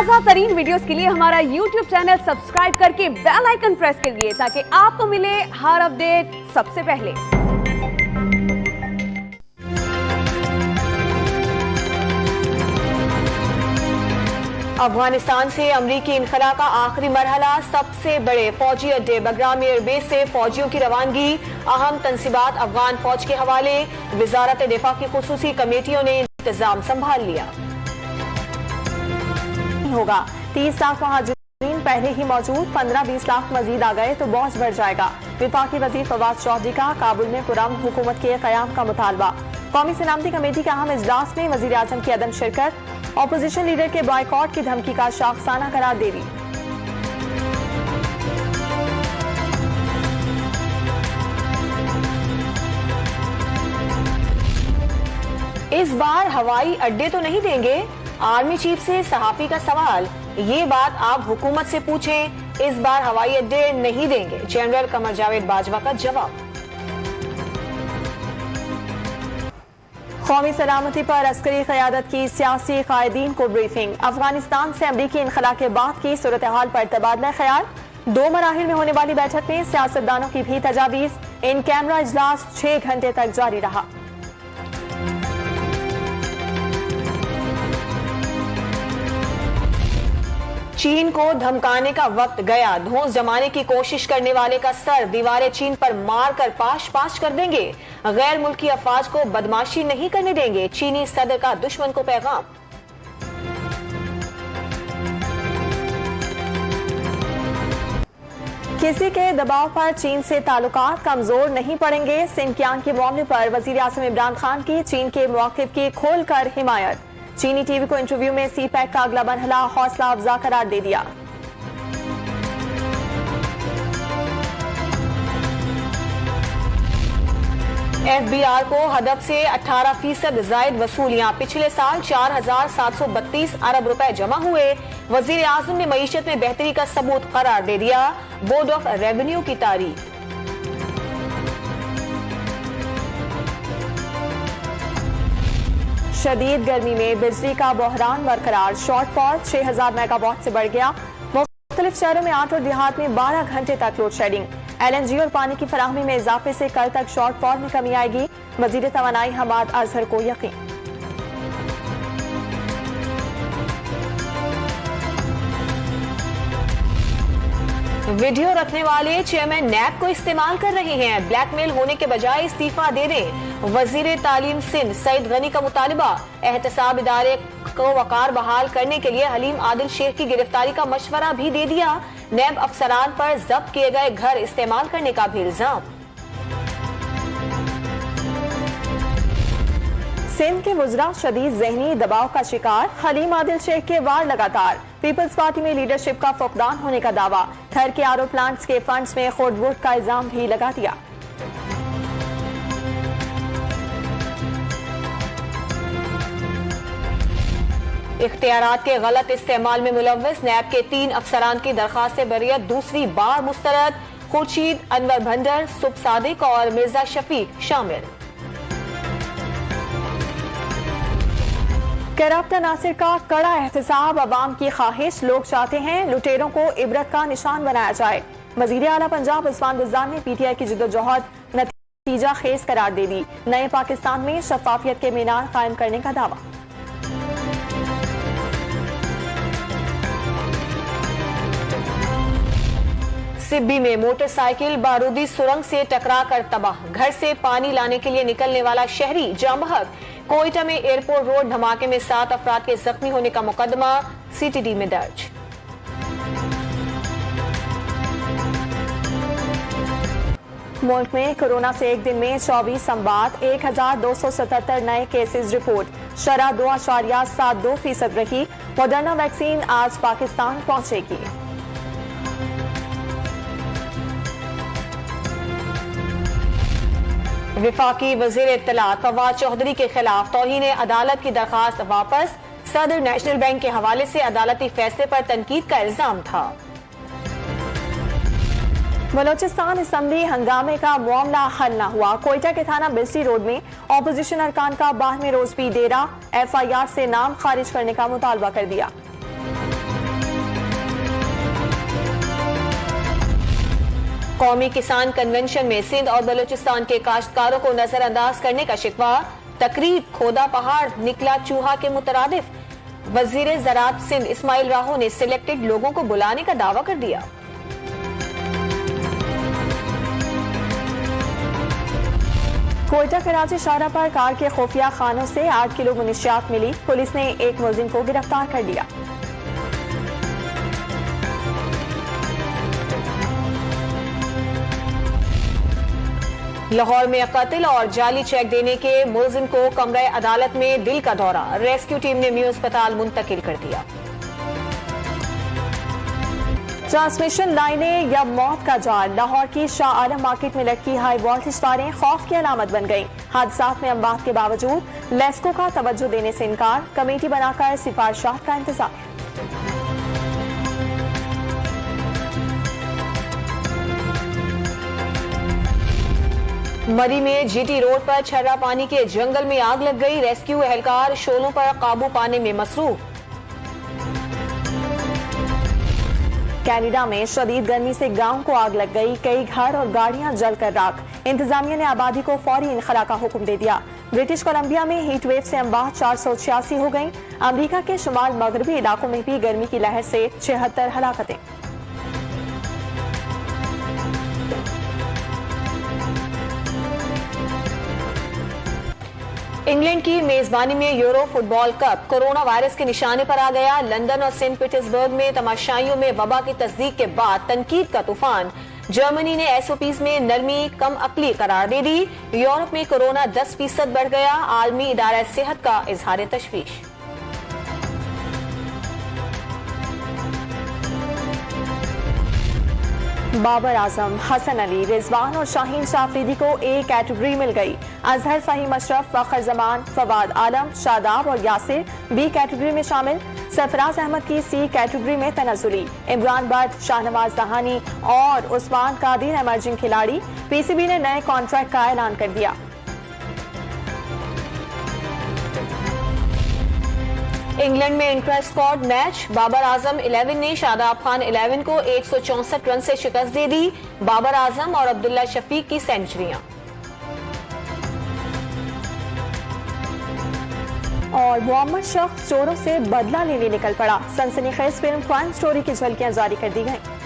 ताज़ा तरीन वीडियोस के लिए हमारा यूट्यूब चैनल सब्सक्राइब करके बेल आइकन प्रेस करिए ताकि आपको मिले हर अपडेट सबसे पहले। अफगानिस्तान से अमरीकी इनखला का आखिरी मरहला, सबसे बड़े फौजी अड्डे बगराम एयरबेस से फौजियों की रवानगी, अहम तनसीबात अफगान फौज के हवाले, वजारत दिफा की खुसूसी कमेटियों ने इंतजाम संभाल लिया। होगा 30 लाख महाजिरीन पहले ही मौजूद, 15-20 लाख मजीद आ गए तो बोझ बढ़ जाएगा। विफाकी वजीर फवाद चौधरी का काबुल में पुरअमन हुकूमत के क़याम का मुतालबा। कौमी सलामती कमेटी के अहम इजलास में वजीर आजम की अदम शिरकत, ऑपोजिशन लीडर के बॉयकॉट की धमकी का शाखसाना करार दे दी। इस बार हवाई अड्डे तो नहीं देंगे? आर्मी चीफ से सहाफी का सवाल, ये बात आप हुकूमत से पूछें, इस बार हवाई अड्डे नहीं देंगे, जनरल कमर जावेद बाजवा का जवाब। कौमी सलामती पर अस्करी क़यादत की सियासी कायदीन को ब्रीफिंग। अफगानिस्तान से अमरीकी इनखला के बाद की सूरत हाल पर तबादला ख्याल। 2 मराहिल में होने वाली बैठक में सियासतदानों की भी तजावीज़। इन कैमरा इजलास 6 घंटे तक जारी रहा। चीन को धमकाने का वक्त गया, धौंस जमाने की कोशिश करने वाले का सर दीवारे चीन पर मार कर पाश पाश कर देंगे, गैर मुल्की अफवाज को बदमाशी नहीं करने देंगे, चीनी सदर का दुश्मन को पैगाम। किसी के दबाव पर चीन से ताल्लुकात कमजोर नहीं पड़ेंगे। सिंकियांग के मामले पर वजीर आज़म इमरान खान की चीन के मौक़िफ़ की खोलकर हिमायत। चीनी टीवी को इंटरव्यू में सीपैक का अगला मरहला हौसला अफजा करार दे दिया। एफबीआर को हदफ से 18% जायद वसूलियां, पिछले साल 4,732 अरब रुपए जमा हुए, वजीर आजम ने मईशत में बेहतरी का सबूत करार दे दिया, बोर्ड ऑफ रेवेन्यू की तारीफ। शदीद गर्मी में बिजली का बहरान बरकरार, शॉर्टफॉल 6000 मेगावाट से बढ़ गया। मुख्तलिफ शहरों में 8 और देहात में 12 घंटे तक लोड शेडिंग। LNG और पानी की फराहमी में इजाफे से कल तक शॉर्टफॉल में कमी आएगी, वजीर तवानाई हमाद अजहर को यकीन। वीडियो रखने वाले चेयरमैन नैब को इस्तेमाल कर रहे हैं, ब्लैकमेल होने के बजाय इस्तीफा दे दें, वजीर तालीम सिंध सईद गनी का मुतालबा। एहतसाब इदारे को वकार बहाल करने के लिए हलीम आदिल शेख की गिरफ्तारी का मशवरा भी दे दिया, नैब अफसरान पर जब्त किए गए घर इस्तेमाल करने का भी इल्जाम। सिंध के वुज़रा शदीद ज़हनी दबाव का शिकार, हलीम आदिल शेख के वार लगातार। पीपल्स पार्टी में लीडरशिप का फुकदान होने का दावा, थर के आरओ प्लांट्स के फंड्स में खोट-वोट का इल्जाम भी लगा दिया। इख्तियारात के गलत इस्तेमाल में मुलव्वस नैब के 3 अफसरान की दरखास्त बरियत दूसरी बार मुस्तरद, खुर्शीद, अनवर भंडर, सुब सादिक और मिर्जा शफीक शामिल। करप्ट नासिर का कड़ा एहतसाब, अवाम की ख्वाहिश, लोग चाहते हैं लुटेरों को इबरत का निशान बनाया जाए। वजीर आला पंजाब उस्मान बुज़दार ने PTI की जिद्दोजहद नतीजा खेज करार दे दी, नए पाकिस्तान में शफाफियत के मीनार कायम करने का दावा। सिब्बी में मोटरसाइकिल बारूदी सुरंग से टकरा कर तबाह, घर से पानी लाने के लिए निकलने वाला शहरी जाम बहक। कोयटा में एयरपोर्ट रोड धमाके में 7 अफराद के जख्मी होने का मुकदमा CTD में दर्ज। मुल्क में कोरोना से एक दिन में 24 संबात, 1277 नए केसेस रिपोर्ट, शरह 2.72% रही। मॉडर्ना वैक्सीन आज पाकिस्तान पहुंचेगी। विफाकी वजीर इत्तलात फवाद चौधरी के खिलाफ तौहीन अदालत की दरखास्त वापस, सदर नेशनल बैंक के हवाले से अदालती फैसले पर तनकीद का इल्जाम था। बलोचिस्तान असम्बली हंगामे का मामला हल न हुआ, कोयटा के थाना बिस्टी रोड में ऑपोजिशन अरकान का 12वें रोज भी डेरा, FIR से नाम खारिज करने का मुतालबा कर दिया। कौमी किसान कन्वेंशन में सिंध और बलूचिस्तान के काश्तकारों को नजरअंदाज करने का शिकवा। तकरीब खोदा पहाड़ निकला चूहा के मुतरादिफ। वजीर ज़राअत सिंध इस्माइल राहो ने सिलेक्टेड लोगों को बुलाने का दावा कर दिया। कोयटा कराची शाहरा पर कार के खुफिया खानों से 8 किलो मुनशियात मिली। पुलिस ने एक मुलजिम को गिरफ्तार कर लिया। लाहौर में कत्ल और जाली चेक देने के मुलजिम को कमरे अदालत में दिल का दौरा। रेस्क्यू टीम ने म्यू अस्पताल मुंतकिल कर दिया। ट्रांसमिशन लाइनें या मौत का जाल। लाहौर की शाह आलम मार्केट में लटकी हाई वोल्टेज तारें खौफ की अलामत बन गईं। हादसात में अमवात के बावजूद लेस्को का तवज्जो देने से इनकार। कमेटी बनाकर सिफारिशात का इंतजार। मरी में जीटी रोड पर छर्रा पानी के जंगल में आग लग गई। रेस्क्यू एहलकार शोलों पर काबू पाने में मसरूफ। कनाडा में शदीद गर्मी से गांव को आग लग गई। कई घर और गाड़ियां जलकर राख। इंतजामिया ने आबादी को फौरी इनखला का हुक्म दे दिया। ब्रिटिश कोलंबिया में हीट वेव से अमवात 486 हो गईं। अमेरिका के शुमाल मगरबी इलाकों में भी गर्मी की लहर से 76 हलाकतें। इंग्लैंड की मेजबानी में euro football cup corona virus के निशाने पर आ गया। लंदन और सेंट पीटर्सबर्ग में तमाशाइयों में वबा की तस्दीक के बाद तनकीद का तूफान। जर्मनी ने एसओपीज में नरमी कम अकली करार दे दी। यूरोप में कोरोना 10% बढ़ गया। आलमी इदारा सेहत का इजहार तशवीश। बाबर आजम, हसन अली, रिजवान और शाहीन शाह अफरीदी को ए कैटेगरी मिल गई। अजहर, फहीम अशरफ, फखर जमान, फवाद आलम, शादाब और यासिर बी कैटेगरी में शामिल। सरफराज अहमद की सी कैटेगरी में तनज़ुली। इमरान भट्ट, शाहनवाज दहानी और उस्मान कादिर एमर्जिंग खिलाड़ी। पीसीबी ने नए कॉन्ट्रैक्ट का ऐलान कर दिया। इंग्लैंड में intra squad match. Babar Azam 11 ने शादाब खान 11 को 164 रन से शिकस्त दे दी। बाबर आजम और अब्दुल्ला शफीक की सेंचुरियां। और मोहम्मद शख्स चोरों से बदला लेने निकल पड़ा। सनसनीखेज फिल्म क्राइम स्टोरी की झलकियां जारी कर दी गई।